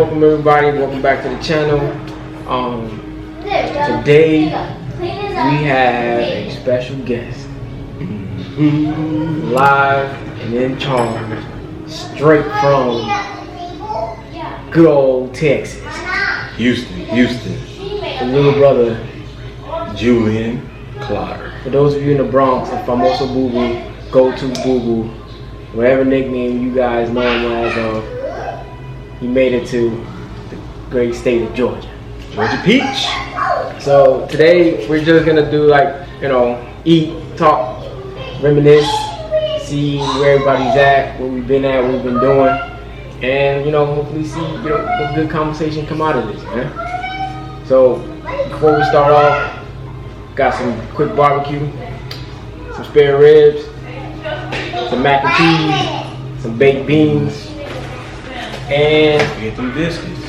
welcome everybody. Welcome back to the channel. Today we have a special guest, live and in charge, straight from good old Texas. Houston. The little brother, Julian Clotter. For those of you in the Bronx, and Famoso Boo Boo, Go To Boo Boo, whatever nickname you guys know him as, he made it to the great state of Georgia. Georgia Peach. So today we're just gonna do eat, talk, reminisce, see where everybody's at, where we've been at, what we've been doing, and hopefully see a good conversation come out of this, man. So before we start off, got some quick barbecue, some spare ribs, some mac and cheese, some baked beans, and get them biscuits.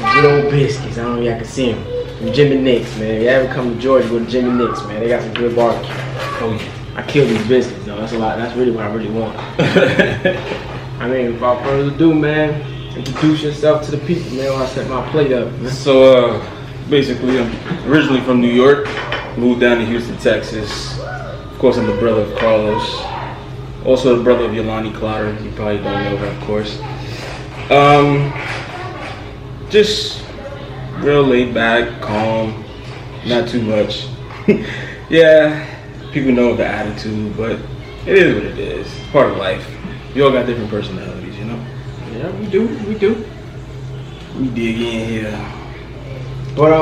some good old biscuits. I don't know if y'all can see them. From Jimmy Nick's, man. If you ever come to Georgia, go to Jimmy Nick's, man. They got some good barbecue. Oh yeah. I killed these biscuits, though. That's a lot. That's really what I really want. I mean, without further ado, man, introduce yourself to the people, man, while I set my plate up, man. So basically, I'm originally from New York, moved down to Houston, Texas. Of course, I'm the brother of Carlos, also the brother of Yolani Clotter. You probably don't know that, of course. Just real laid back, calm, not too much. Yeah, people know the attitude, but it is what it is. It's part of life. We all got different personalities, you know? Yeah, we do. We dig in here. But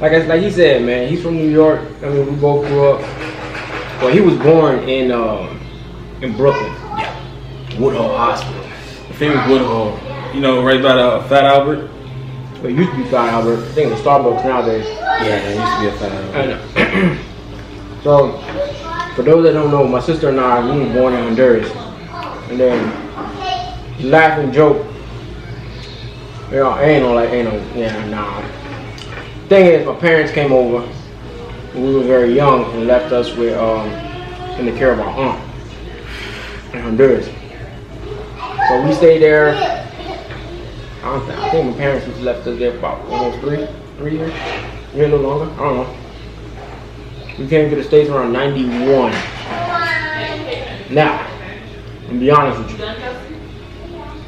like he said, man, he's from New York. I mean, we both grew up. Well, he was born in Brooklyn. Yeah. Woodhull Hospital. The famous Woodhull. You know, right by the Fat Albert. Well, it used to be Fat Albert. I think it's Starbucks nowadays. Yeah, it used to be a Fat Albert. I know. So, for those that don't know, my sister and I, we were born in Honduras. And then, laugh and joke. Thing is, my parents came over when we were very young and left us with in the care of our aunt in Honduras. So we stayed there. I think my parents just left us there for about almost three years, maybe a little longer. I don't know. We came to the States around 91. Now, to be honest with you,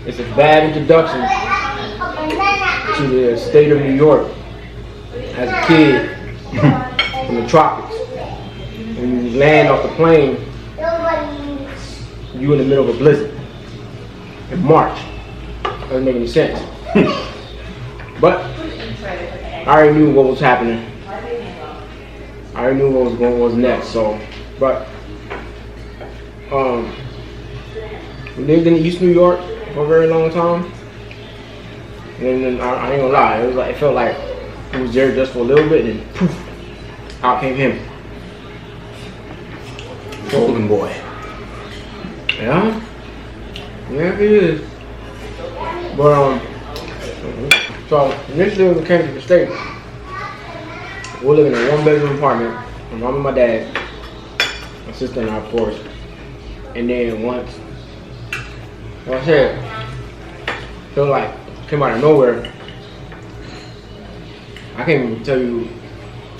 it's a bad introduction to the state of New York as a kid from the tropics. When you land off the plane, you in the middle of a blizzard in March. Doesn't make any sense. But I already knew what was happening. I already knew what was next. So, but we lived in East New York for a very long time. And then I ain't gonna lie, it felt like it was there just for a little bit, and then poof, out came him. Golden boy. Yeah, he is. But so initially when we came to the States, we were living in a one-bedroom apartment. My mom and my dad, my sister and I, of course. And then once, like I said, felt like came out of nowhere. I can't even tell you.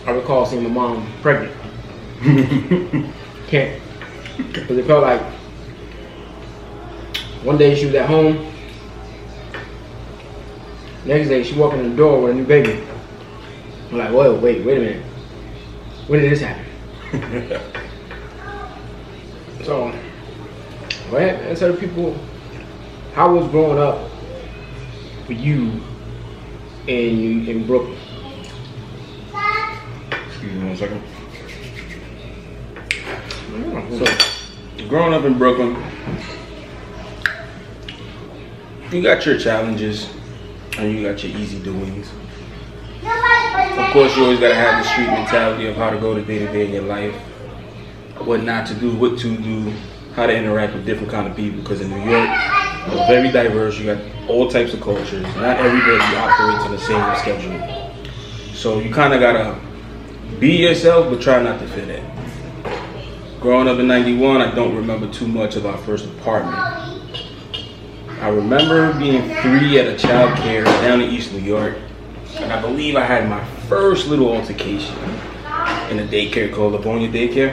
I recall seeing my mom pregnant. Can't, because it felt like one day she was at home. Next day she walked in the door with a new baby. I'm like, whoa, wait a minute. When did this happen? So, and so people, how was growing up for you in Brooklyn? Excuse me 1 second. So, growing up in Brooklyn, you got your challenges and you got your easy doings. Of course, you always gotta have the street mentality of how to go to day in your life, what not to do, what to do, how to interact with different kind of people. Because in New York, it's very diverse. You got all types of cultures. Not everybody operates on the same schedule. So you kind of gotta be yourself, but try not to fit in. Growing up in '91, I don't remember too much of our first apartment. I remember being 3 at a child care down in East New York, and I believe I had my first little altercation in a daycare called Livonia Daycare.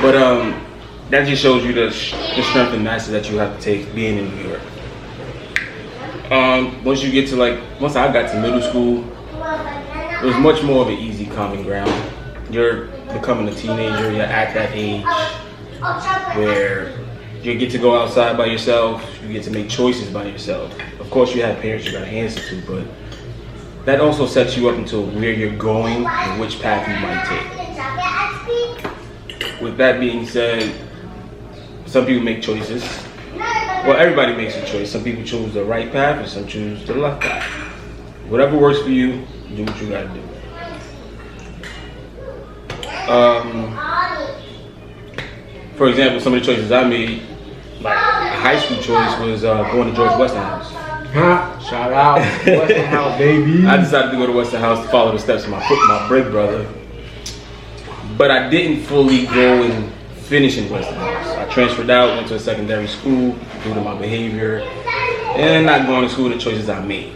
But that just shows you the strength and mastery that you have to take being in New York. Once I got to middle school, it was much more of an easy common ground. You're becoming a teenager, you're at that age where you get to go outside by yourself, you get to make choices by yourself. Of course you have parents you gotta answer to, but that also sets you up into where you're going and which path you might take. With that being said, some people make choices. Well, everybody makes a choice. Some people choose the right path and some choose the left path. Whatever works for you, do what you gotta do. For example, some of the choices I made, like a high school choice, was going to George Westinghouse. Shout out Westinghouse, baby. I decided to go to Westinghouse to follow the steps of my big brother, but I didn't fully go and finish in Westinghouse. I transferred out, went to a secondary school due to my behavior, and not going to school, the choices I made.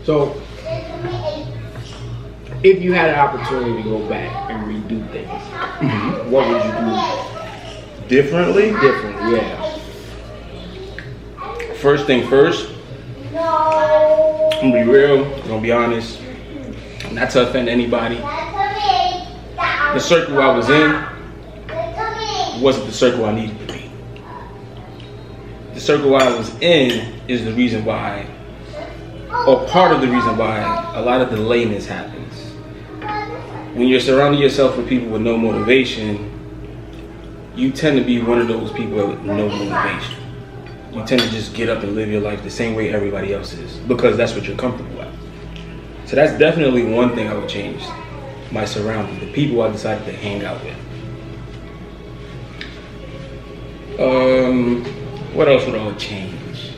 So, if you had an opportunity to go back and redo things, what would you do Differently? differently? Yeah. First thing first, I'm gonna be real, I'm gonna be honest, not to offend anybody. The circle I was in wasn't the circle I needed to be. The circle I was in is the reason why, or part of the reason why, a lot of the lameness happens. When you're surrounding yourself with people with no motivation, you tend to be one of those people with no motivation. You tend to just get up and live your life the same way everybody else is, because that's what you're comfortable with. So that's definitely one thing I would change. My surroundings, the people I decided to hang out with. What else would I would change?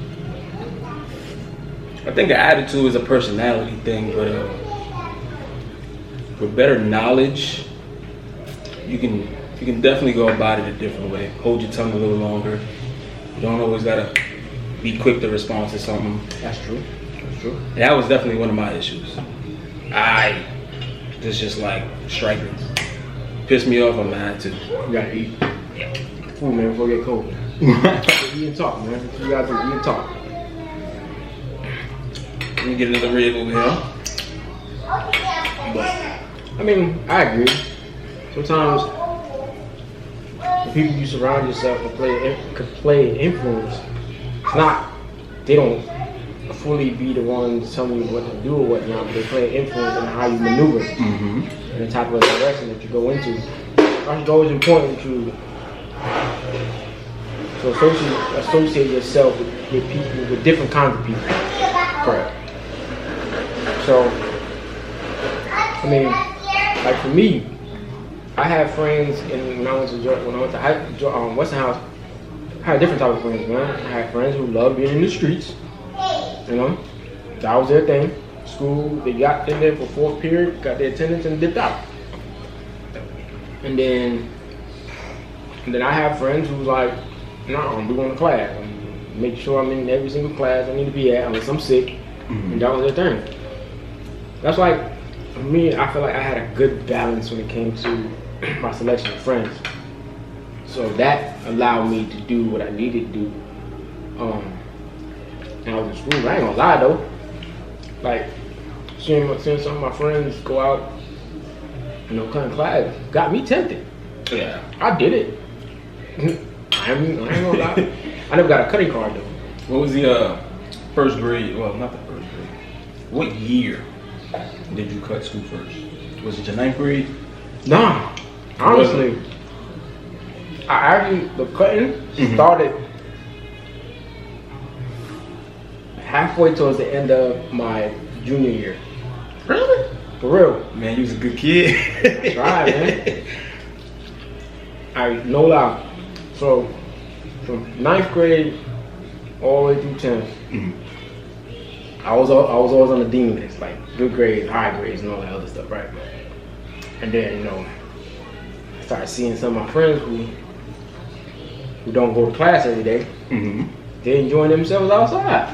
I think the attitude is a personality thing, but with better knowledge, you can definitely go about it a different way. Hold your tongue a little longer. You don't always gotta be quick to respond to something. That's true. That's true. And that was definitely one of my issues. It's just like striking. Piss me off, I'm mad too. You gotta eat. Yeah. Food, man, before it get cold. Eat and talk, man. You gotta do, eat and talk. Let me get another rib over here. But, I mean, I agree. Sometimes the people you surround yourself with could play an influence. It's not, they don't fully be the ones telling you what to do or whatnot, but they play an influence in how you maneuver and the type of direction that you go into. I think it's always important to associate yourself with people, with different kinds of people. Correct. So, I mean, like for me, I had friends, and when I went to Westinghouse, I had different type of friends, man. I had friends who loved being in the streets. You know, that was their thing. School, they got in there for fourth period, got their attendance, and dipped out. And then I have friends who's like, no, I'm doing the class. Make sure I'm in every single class I need to be at unless I'm sick. And that was their thing. That's like, for me, I feel like I had a good balance when it came to my selection of friends. So that allowed me to do what I needed to do. And I was in school. I ain't gonna lie though. Like seeing some of my friends go out, cutting class got me tempted. Yeah. I did it. I ain't gonna lie. I never got a cutting card though. What was the first grade? Well, not the first grade. What year did you cut school first? Was it your 9th grade? Nah. Honestly, the cutting started halfway towards the end of my junior year. Really? For real. Man, you was a good kid. Right, man. No lie. So, from 9th grade all the way through 10th, I was always on the dean list, like good grades, high grades, and all that other stuff, right? And then, I started seeing some of my friends who who don't go to class every day, they enjoying themselves outside.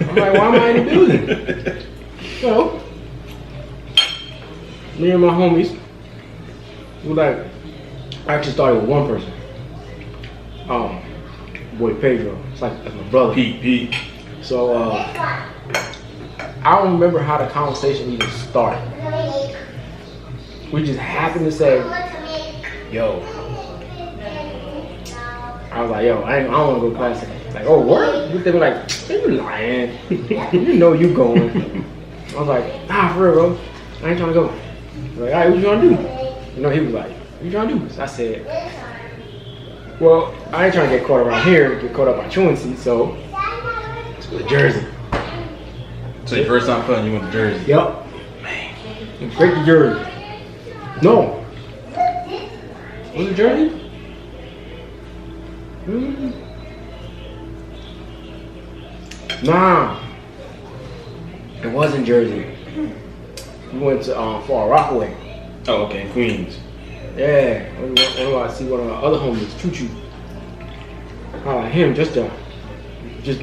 I'm like, why am I in the building? So, me and my homies, we like, I actually started with one person. Boy Pedro, it's like that's my brother. Pete. So, I don't remember how the conversation even started. We just happened to say, yo. I was like, yo, I don't want to go to class today. Like, oh, what? They were like, you lying. You know you going. I was like, nah, for real, bro. I ain't trying to go. I was like, all right, what you trying to do? You know, he was like, what you trying to do? So I said, well, I ain't trying to get caught around here, get caught up by truancy, so let's go to Jersey. So your first time playing, you went to Jersey? Yep. Man. Straight to Jersey. No. Was it Jersey? Nah. It wasn't Jersey. We went to Far Rockaway. Oh, okay, Queens. Yeah. I went to see one of our other homies, Choo. I like him just to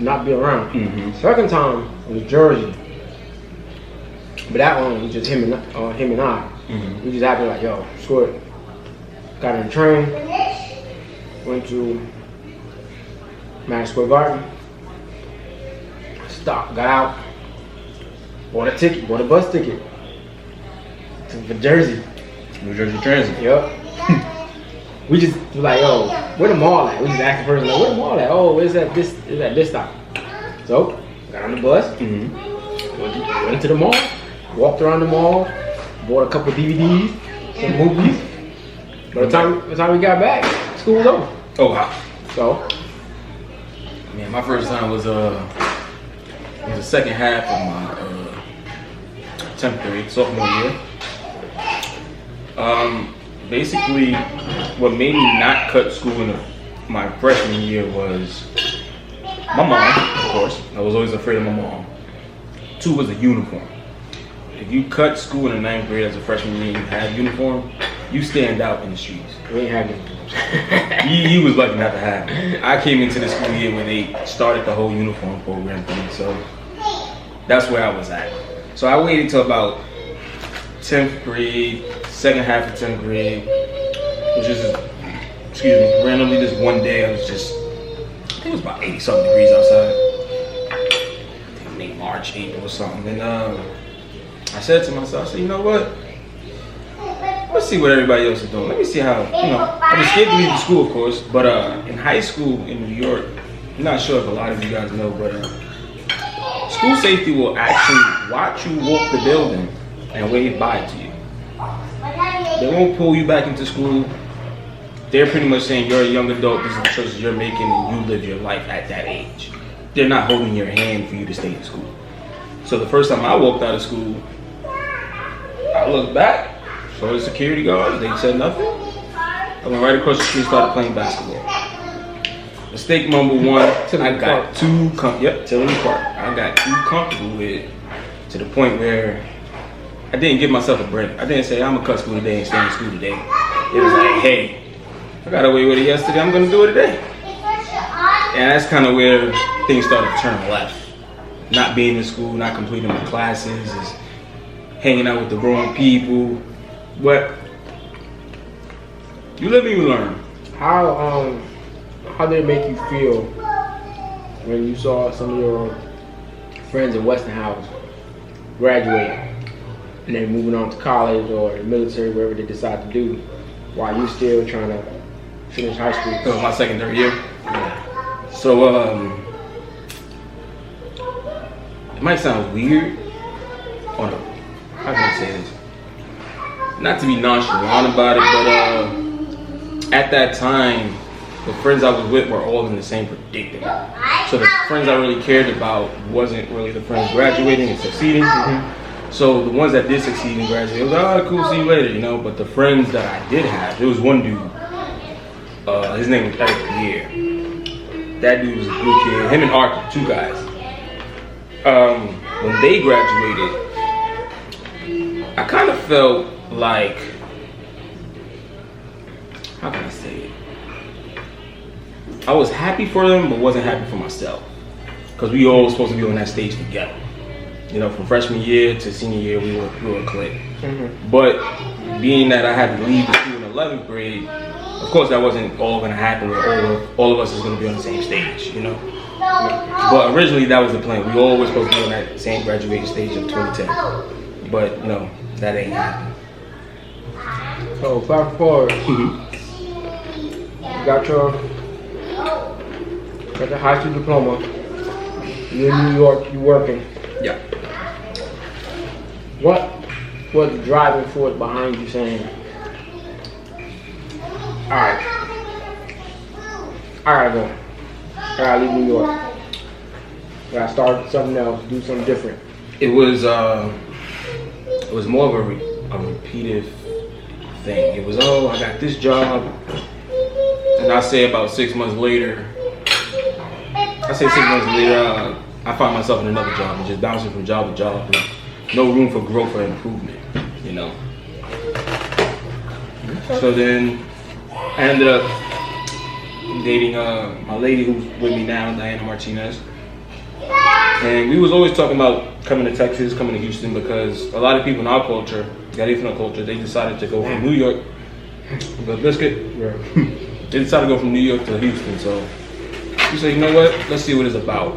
not be around. Second time was Jersey. But that one was just him and I. We just happened like, yo, screw it. Got in the train, went to Madison Square Garden, stopped, got out, bought a bus ticket to Jersey. New Jersey Transit. Yep. We just was like, yo, where the mall at? We just asked the person, like, where the mall at? Oh, it's at this stop. So, got on the bus, went to the mall, walked around the mall, bought a couple DVDs, some movies. By the time we got back, school was over. Oh wow. So, man, my first time was the second half of my 10th grade, sophomore year. Basically, what made me not cut school in my freshman year was my mom, of course. I was always afraid of my mom. 2 was a uniform. If you cut school in the 9th grade as a freshman year and you have uniform, you stand out in the streets. we ain't had uniforms. He was lucky not to have it. I came into the school year when they started the whole uniform program thing, so that's where I was at. So I waited till about 10th grade, second half of 10th grade, which is, randomly this one day I was just, I think it was about 80-something degrees outside. I think late March, April or something. And I said to myself, I said, you know what? Let's see what everybody else is doing. Let me see how, I was scared to leave the school, of course, but in high school in New York, I'm not sure if a lot of you guys know, but school safety will actually watch you walk the building and wave bye to you. They won't pull you back into school. They're pretty much saying you're a young adult, this is the choices you're making, and you live your life at that age. They're not holding your hand for you to stay in school. So the first time I walked out of school, I looked back, saw the security guards, they said nothing. I went right across the street and started playing basketball. Mistake number 1, I got too comfortable with it, to the point where I didn't give myself a break. I didn't say, I'm gonna cut school today and stay in school today. It was like, hey, I got away with it yesterday, I'm gonna do it today. And that's kind of where things started to turn left. Not being in school, not completing my classes, is hanging out with the wrong people. But you live and you learn. How did it make you feel when you saw some of your friends in Westinghouse graduate and then moving on to college or the military, wherever they decide to do, while you still trying to finish high school? So my secondary year. Yeah. So it might sound weird. How can I say this? Not to be nonchalant about it, but at that time, the friends I was with were all in the same predicament. So the friends I really cared about wasn't really the friends graduating and succeeding. So the ones that did succeed and graduate, it was like, oh, cool, see you later, But the friends that I did have, there was one dude, his name was Eric Pierre. That dude was a good kid. Him and Arthur, 2 guys. When they graduated, I kind of felt like, how can I say it? I was happy for them, but wasn't happy for myself. Because we all supposed to be on that stage together. You know, from freshman year to senior year, we were a clique. But being that I had to leave the school in 11th grade, of course that wasn't all going to happen where all of us is going to be on the same stage, you know. But originally that was the plan. We all were supposed to be on that same graduating stage of 2010. But, you know, that ain't happening. So fast forward, got your high school diploma. You're in New York. You working. Yeah. What was the driving force behind you saying, all right, I gotta go. I gotta leave New York. I gotta start something else, do something different. It was more of a repeated thing. It was, oh, I got this job, and I say about 6 months later, I find myself in another job and just bouncing from job to job. No room for growth or improvement, you know. So then I ended up dating my lady who's with me now, Diana Martinez. And we was always talking about coming to Texas, coming to Houston, because a lot of people in our culture, Galifino culture, they decided to go from New York. But biscuit, they decided to go from New York to Houston. So she said, you know what? Let's see what it's about.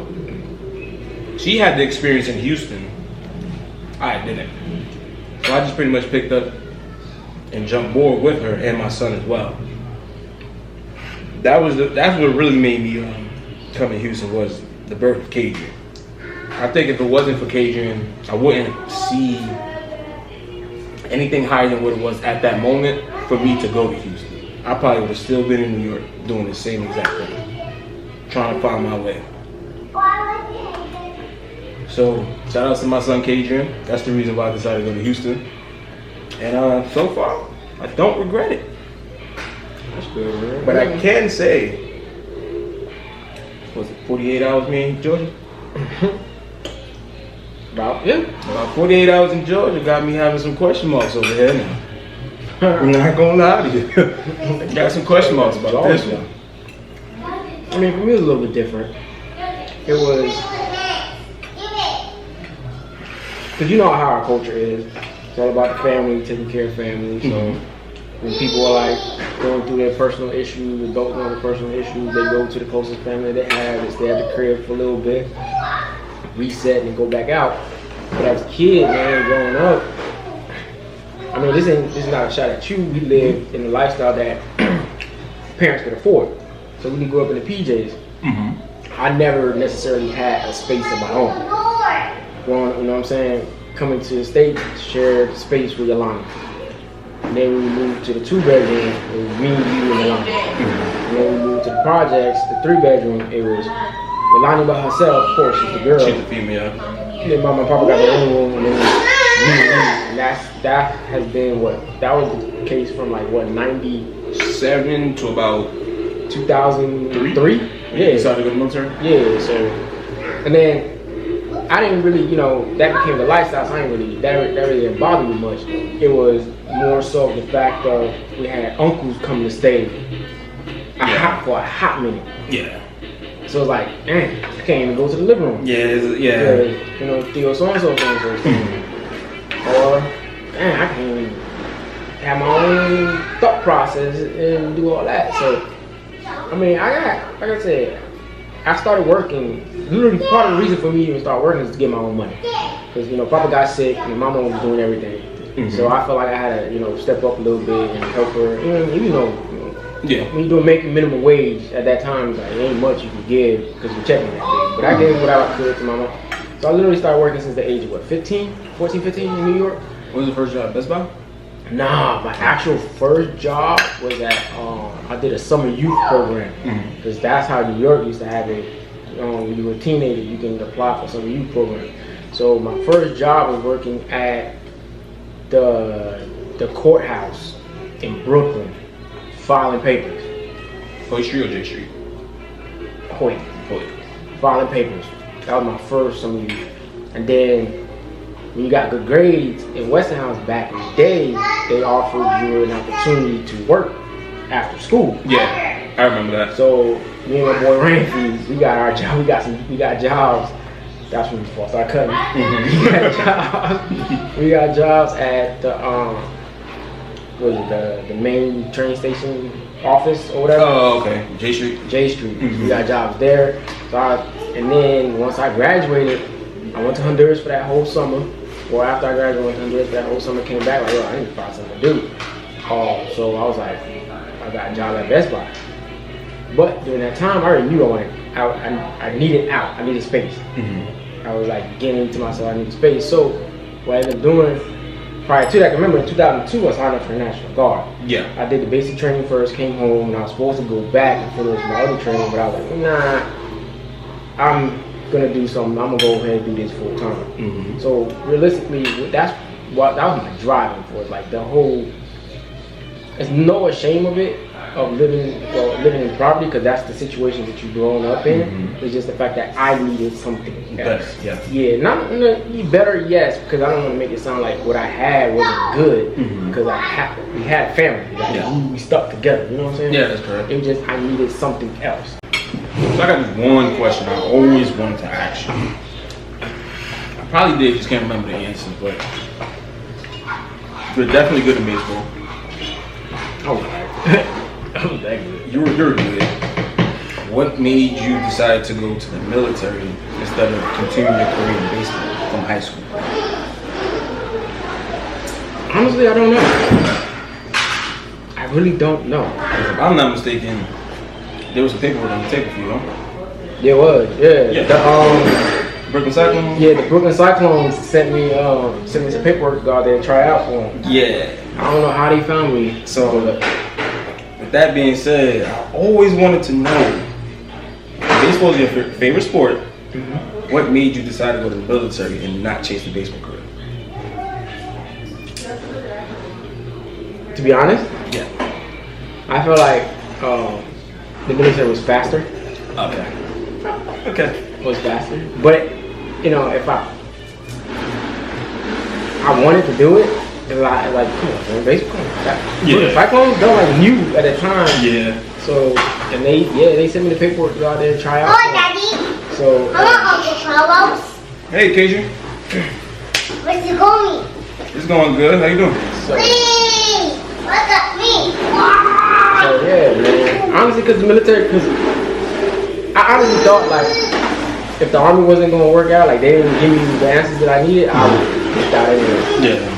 She had the experience in Houston. I didn't. So I just pretty much picked up and jumped board with her and my son as well. That's what really made me come to Houston, was the birth of Cajun. I think if it wasn't for Cajun, I wouldn't see anything higher than what it was at that moment for me to go to Houston. I probably would have still been in New York doing the same exact thing, trying to find my way. So shout out to my son Cajun. That's the reason why I decided to go to Houston. And so far, I don't regret it. That's good, man. But I can say, was it 48 hours me in Georgia? About 48 hours in Georgia got me having some question marks over here now. I'm not gonna lie to you. Got some question marks about this one. I mean, for me it was a little bit different. It was, because you know how our culture is. It's all about the family, taking care of family. So when people are like going through their personal issues, adults on their personal issues, they go to the closest family they have, they stay at the crib for a little bit, reset and go back out. But as a kid, man, growing up, I mean, this is not a shot at you. We lived in a lifestyle that parents could afford. So we grew up in the PJs. I never necessarily had a space of my own. Growing, you know what I'm saying? Coming to the States, shared space with Yolanda. And then we moved to the 2-bedroom, it was me, you, and Yolanda. And then we moved to the projects, the 3-bedroom, it was Yolanda by herself, of course, she's the girl. She's the female. And then Mama and Papa got their own room, and then me. And that has been that was the case from like what, 97 to about 2003? Yeah. You decided to go to military? Yeah, so, and then I didn't really, you know, that became the lifestyle, so I didn't really, that really didn't bother me much. It was more so the fact of we had uncles coming to stay for a hot minute. Yeah. So it's like, I can't even go to the living room. Yeah. Because, you know, Theo so-and-so. Or, I can't even have my own thought process and do all that. So, I mean, like I said, I started working. Literally, part of the reason for me to even start working is to get my own money. Because, you know, Papa got sick and Mama was doing everything. So I felt like I had to, you know, step up a little bit and help her. You know, when you're making minimum wage at that time, like, it ain't much you can give because you're checking that big. But I gave what I could to Mama. So I literally started working since the age of 14, 15 in New York. What was the first job? Best Buy? Nah, my actual first job was at, I did a summer youth program. Because that's how New York used to have it. When you were a teenager, you can apply for summer youth program. So my first job was working at the courthouse in Brooklyn, filing papers. Hoyt Street or J Street? Hoyt. Filing papers. That was my first summer youth. And then when you got good grades in Westinghouse back in the day, they offered you an opportunity to work after school. Yeah, I remember that. So me and my boy Ramsey, we got our job. We got jobs. That's when we supposed to start cutting. We got jobs at the what is it, the main train station office or whatever. Oh, okay. J Street. J Street. We got jobs there. So and then once I graduated, I went to Honduras for that whole summer. Or after I graduated, I went to Honduras for that whole summer. Came back like, yo, I need to find something to do. So I was like, I got a job at Best Buy. But during that time, I already knew I wanted. I needed out. I needed space. I was like getting into myself. I needed space. So what I ended up doing prior to that, I remember in 2002, I signed up for the National Guard. Yeah. I did the basic training first, came home, and I was supposed to go back and finish my other training, but I was like, nah, I'm gonna do something. I'm gonna go ahead and do this full time. So realistically, that was my driving force. Like the whole, there's no shame of it, of living in poverty, because that's the situation that you've grown up in. It's just the fact that I needed something else. Yeah, not better, yes, because I don't want to make it sound like what I had wasn't good, because we had family, like, we stuck together. You know what I'm saying? Yeah, that's correct. It was just I needed something else. So I got this one question I always wanted to ask you. I probably did, just can't remember the answer, but you're definitely good at baseball. Oh, I'm that good. You're good. What made you decide to go to the military instead of continuing your career in baseball from high school? Honestly, I don't know. I really don't know. If I'm not mistaken, there was some paperwork on the table for you, huh? There was, yeah. Brooklyn Cyclones? Yeah, the Brooklyn Cyclones sent me some paperwork to go out there and try out for them. Yeah. I don't know how they found me. So, with that being said, I always wanted to know, baseball is your favorite sport. What made you decide to go to the military and not chase the baseball career? To be honest, Yeah. I feel like the military was faster. Okay. Was faster. But, you know, if I wanted to do it, it's like, come on, man, baseball. The Cyclones, they like new at the time. Yeah. So, and they sent me the paperwork to go out there and try out. Oh, Daddy. So. I want Uncle Carlos. Hey, Keisha. Where's he going? It's going good. How you doing? So, Please, look at me. so yeah, man. Honestly, because the military, because I honestly thought, like, if the Army wasn't going to work out, like, they didn't give me the answers that I needed, I would get out anyway. Yeah.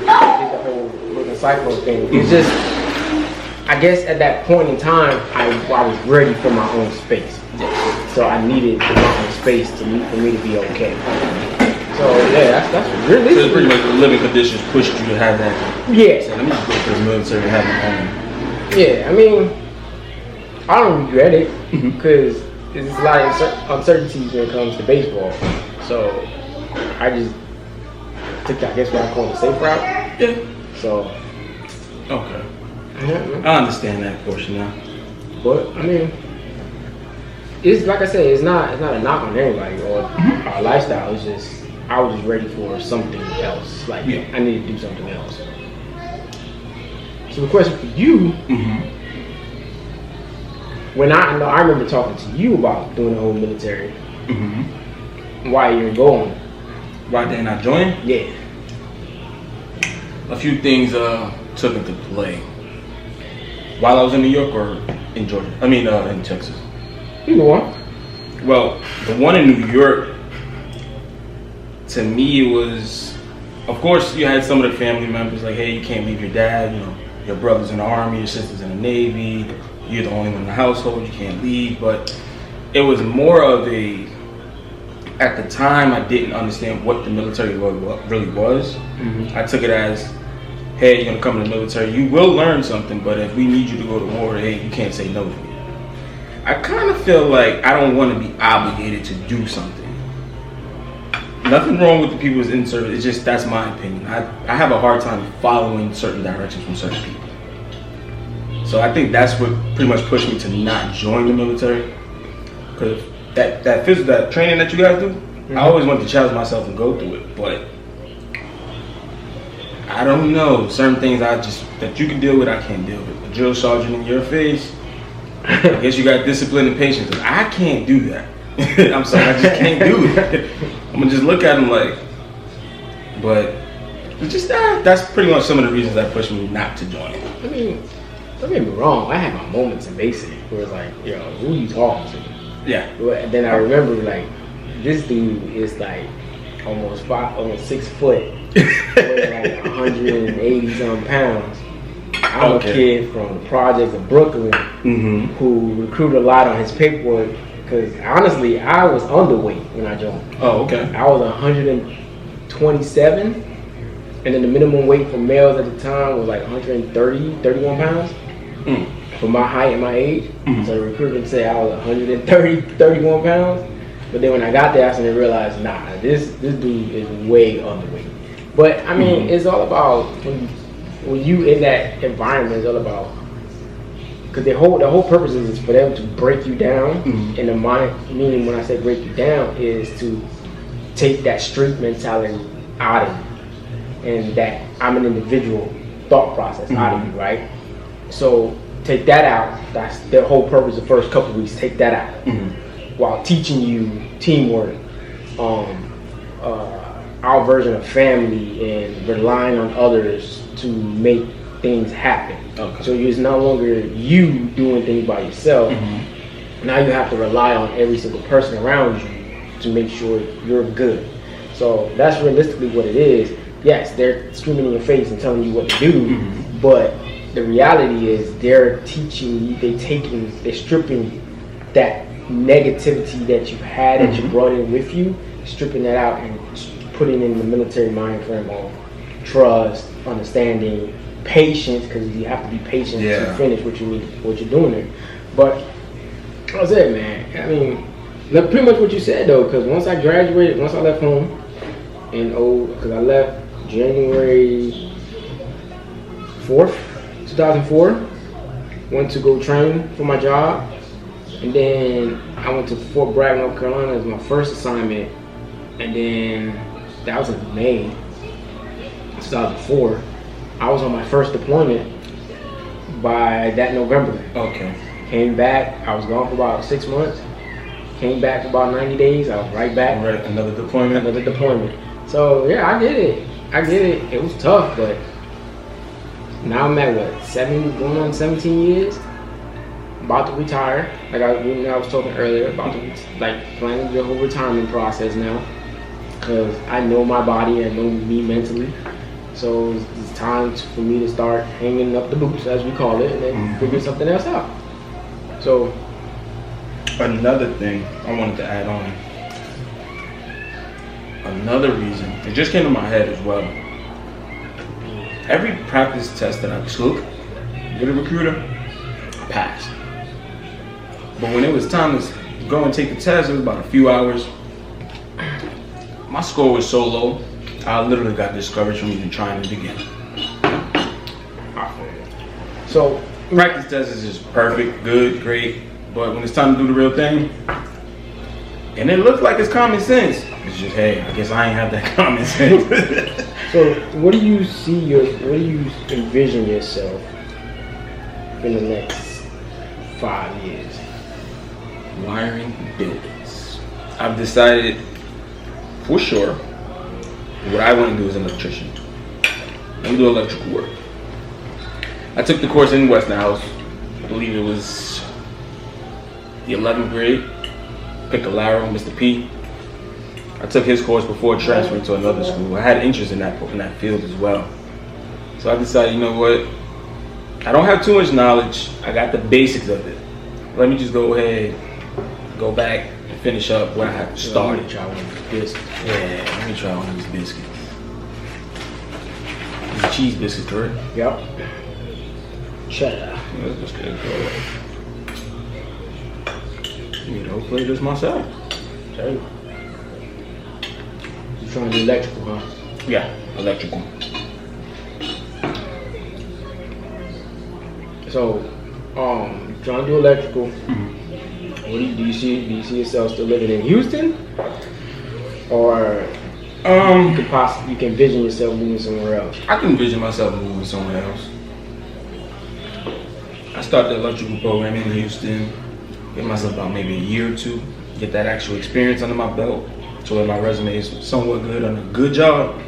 I did the whole Brooklyn Cyclone thing. It's just, I guess at that point in time, I was ready for my own space. So I needed my own space for me to be okay. So yeah, that's really. So it's pretty much the living conditions pushed you to have that. Yeah. So let me just go to the military and have my own. Yeah, I mean, I don't regret it because there's a lot of uncertainties when it comes to baseball. So I just took, I guess, what I call the safe route. Yeah. So. Okay. Yeah. I understand that portion now. But I mean, it's like I said, it's not a knock on anybody or our lifestyle. It's just I was just ready for something else. Like I need to do something else. So the question for you, when I remember talking to you about doing the whole military. Why you're going? Why didn't I join? Yeah. A few things took into play while I was in New York or in Georgia. I mean, in Texas. Either one. Well, the one in New York, to me, it was, of course, you had some of the family members like, hey, you can't leave your dad, you know, your brother's in the Army, your sister's in the Navy, you're the only one in the household, you can't leave. But it was more of a, at the time, I didn't understand what the military really was. I took it as, hey, you're gonna come in the military, you will learn something, but if we need you to go to war, hey, you can't say no to me. I kind of feel like I don't want to be obligated to do something. Nothing wrong with the people who's in service, it's just that's my opinion. I have a hard time following certain directions from certain people. So I think that's what pretty much pushed me to not join the military. Because that training that you guys do, I always wanted to challenge myself and go through it, but I don't know. Certain things that you can deal with, I can't deal with. A drill sergeant in your face, I guess you got discipline and patience. I can't do that. I'm sorry, I just can't do it. I'm gonna just look at him like, but it's just that's pretty much some of the reasons that pushed me not to join it. I mean, don't get me wrong. I had my moments in basic where it's like, yo, who you talking to? Yeah. But then I remember like, this dude is like almost 6 foot, weighing like 180 some pounds. I'm a kid from the projects of Brooklyn who recruited a lot on his paperwork because honestly, I was underweight when I joined. Oh, okay. I was 127, and then the minimum weight for males at the time was like 31 pounds for my height and my age. So the recruiter said I was 31 pounds. But then when I got there, I started to realize, nah, this dude is way underweight. But I mean, it's all about when you in that environment. It's all about because the whole purpose is for them to break you down. And the mind, meaning when I say break you down, is to take that street mentality out of you, and that I'm an individual thought process out of you, right? So take that out. That's their whole purpose. The first couple of weeks, take that out. While teaching you teamwork, our version of family, and relying on others to make things happen. Okay. So it's no longer you doing things by yourself. Now you have to rely on every single person around you to make sure you're good. So that's realistically what it is. Yes, they're screaming in your face and telling you what to do, but the reality is they're teaching you, they're stripping that negativity that you had, that you brought in with you, stripping that out and putting in the military mind frame of trust, understanding, patience, because you have to be patient to finish what you're doing there. But that's it, man. I mean, pretty much what you said though, because once I left home because I left January 4th, 2004, went to go train for my job. And then I went to Fort Bragg, North Carolina as my first assignment. And then that was in May 2004. I was on my first deployment by that November. Okay. Came back. I was gone for about 6 months. Came back for about 90 days. I was right back. Right, another deployment. So yeah, I get it. It was tough, but now I'm at going on 17 years. About to retire, like I was talking earlier, planning the whole retirement process now, because I know my body, I know me mentally, so it's time for me to start hanging up the boots, as we call it, and then figure something else out. So another thing I wanted to add on, another reason, it just came to my head as well. Every practice test that I took with a recruiter, I passed. But when it was time to go and take the test, it was about a few hours. My score was so low, I literally got discouraged from even trying it again. So practice test is just perfect, good, great. But when it's time to do the real thing, and it looks like it's common sense, it's just, hey, I guess I ain't have that common sense. So what do you envision yourself in the next 5 years? Wiring buildings. I've decided for sure what I want to do as an electrician. Let me do electrical work. I took the course in Westinghouse. I believe it was the 11th grade. Piccolaro, Mr. P. I took his course before transferring to another school. I had interest in that field as well. So I decided, you know what? I don't have too much knowledge. I got the basics of it. Let me just go ahead, go back and finish up what I had started. Let me try one of these biscuits. Yeah, let me try one of these biscuits. These are cheese biscuits, correct? Yep. Cheddar. Let's just get it going. You know, play this myself. Tell you. You trying to do electrical, huh? Yeah, electrical. So, trying to do electrical. What do you see yourself still living in Houston, or you can envision yourself moving somewhere else? I can envision myself moving somewhere else. I started the electrical program in Houston. Gave myself about maybe a year or two, get that actual experience under my belt, so that my resume is somewhat good on a good job.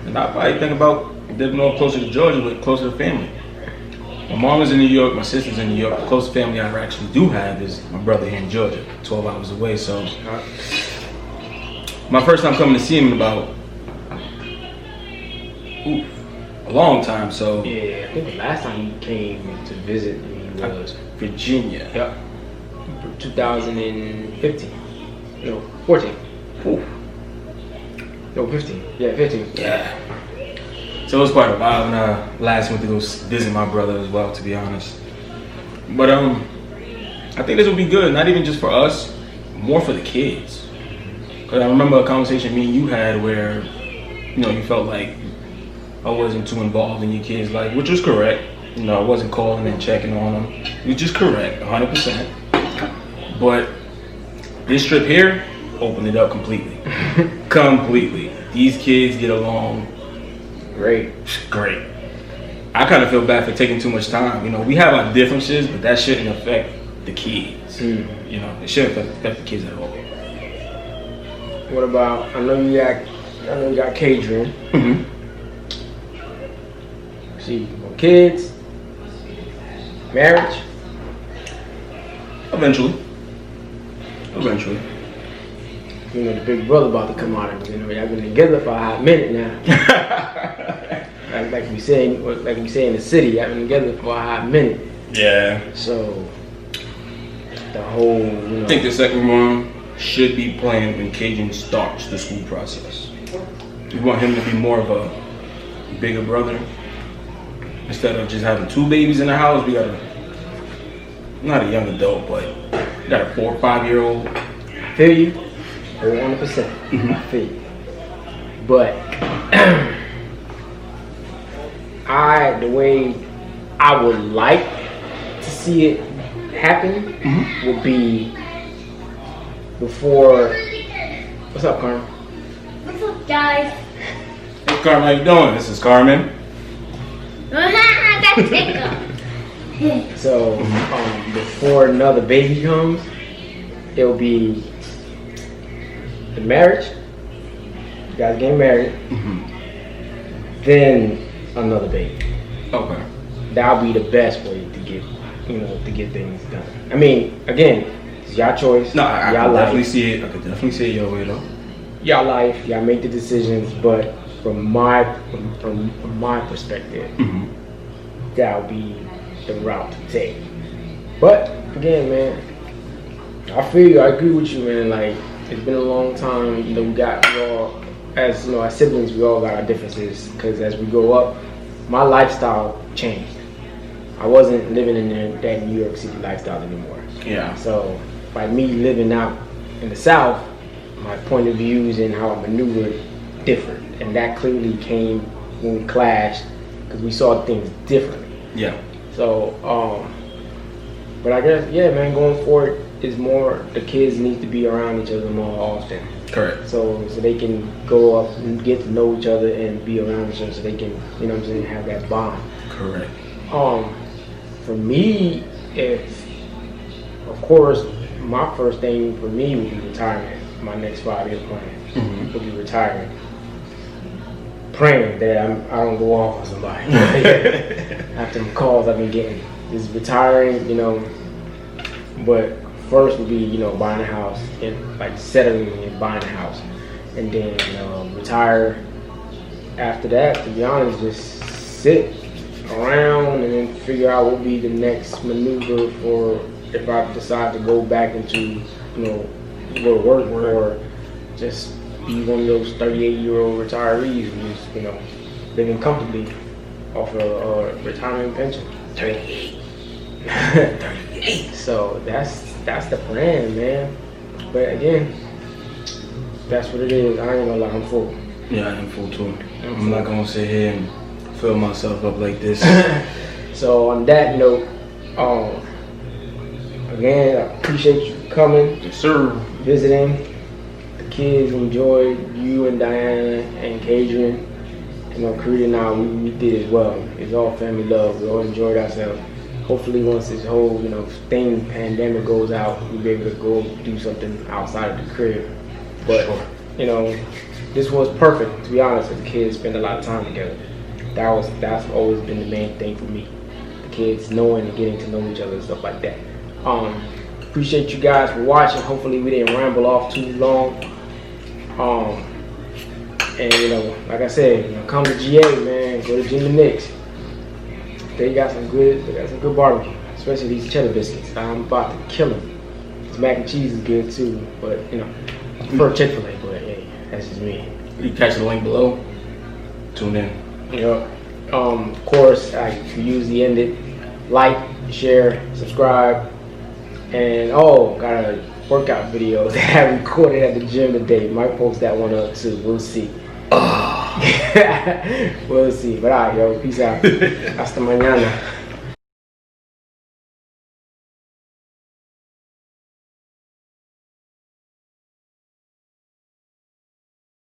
And I probably think about living off closer to Georgia, but closer to family. My mom is in New York, my sister's in New York. The closest family I actually do have is my brother here in Georgia, 12 hours away. So my first time coming to see him in about a long time. So Yeah, I think the last time you came to visit me was Virginia. Yep. 2015. No, 14. Ooh. No, 15. Yeah, 15. Yeah. So it was quite a while when I last went to go visit my brother as well, to be honest. But I think this will be good, not even just for us, more for the kids. Cause I remember a conversation me and you had where, you know, you felt like I wasn't too involved in your kids' life, which was correct. You know, I wasn't calling and checking on them, which is correct, 100%. But this trip here opened it up completely. Completely. These kids get along great. I kind of feel bad for taking too much time. You know, we have our differences, but that shouldn't affect the kids. You know, it shouldn't affect the kids at all. What about? I know you got catering. See, kids, marriage. Eventually. You know, the big brother about to come out of it. You know, y'all been together for a hot minute now. like we say in the city, y'all been together for a hot minute. Yeah. So the whole, you know. I think the second one should be planned when Cajun starts the school process. We want him to be more of a bigger brother. Instead of just having two babies in the house, we got not a young adult, but we got a 4 or 5 year old. I feel you, 100%. I feel you. But the way I would like to see it happen would be before. What's up, Karmen? What's up, guys? Hey Karmen, how you doing? This is Karmen. That's it. So before another baby comes, it'll be the marriage. You guys get married, then another baby. Okay. That'll be the best way to get things done. I mean, again, it's y'all choice. No, I y'all can life. definitely see it. I could definitely see it your way though. Y'all life. Y'all make the decisions, but from my perspective, that'll be the route to take. But again, man, I feel you. I agree with you, man. Like, it's been a long time. You know, we all, as you know, as siblings, we all got our differences. Because as we grow up, my lifestyle changed. I wasn't living in that New York City lifestyle anymore. Yeah. So by me living out in the South, my point of views and how I maneuvered different, and that clearly came when we clashed because we saw things differently. Yeah. So, but I guess, yeah, man, going forward is more the kids need to be around each other more often. Correct. So they can go up and get to know each other and be around each other, so they can, you know what I'm saying, have that bond. Correct. For me, of course, my first thing for me would be retirement. My next 5-year plan would be retiring. Praying that I don't go off on somebody after the calls I've been getting. Just retiring, you know. But first would be, you know, buying a house and like settling and buying a house, and then retire. After that, to be honest, just sit around and then figure out what will be the next maneuver for if I decide to go back into, you know, go to work or just be one of those 38-year-old retirees who's, you know, living comfortably off a retirement pension. 38. 38. So that's the plan, man. But again, that's what it is. I ain't gonna lie, I'm full. Yeah, I am full too. I'm not gonna sit here and fill myself up like this. So on that note, again, I appreciate you coming. Yes, sir. Visiting. The kids enjoyed you and Diana and Kadrian. You know, Karita and I, we did as well. It's all family love. We all enjoyed ourselves. hopefully once this whole, pandemic goes out, we'll be able to go do something outside of the crib. But, this was perfect, to be honest, with the kids spend a lot of time together. That's always been the main thing for me. The kids knowing and getting to know each other and stuff like that. Appreciate you guys for watching. Hopefully we didn't ramble off too long. And like I said, come to GA, man. Go to Jimmy Nick's. They got some good barbecue, especially these cheddar biscuits. I'm about to kill them. This mac and cheese is good too, but I prefer Chick-fil-A. But hey, that's just me. You catch the link below. Tune in. Of course, I usually end it. Like, share, subscribe, and got a workout video that I recorded at the gym today. Might post that one up too. We'll see. We'll see. But alright, yo, peace out. Hasta mañana.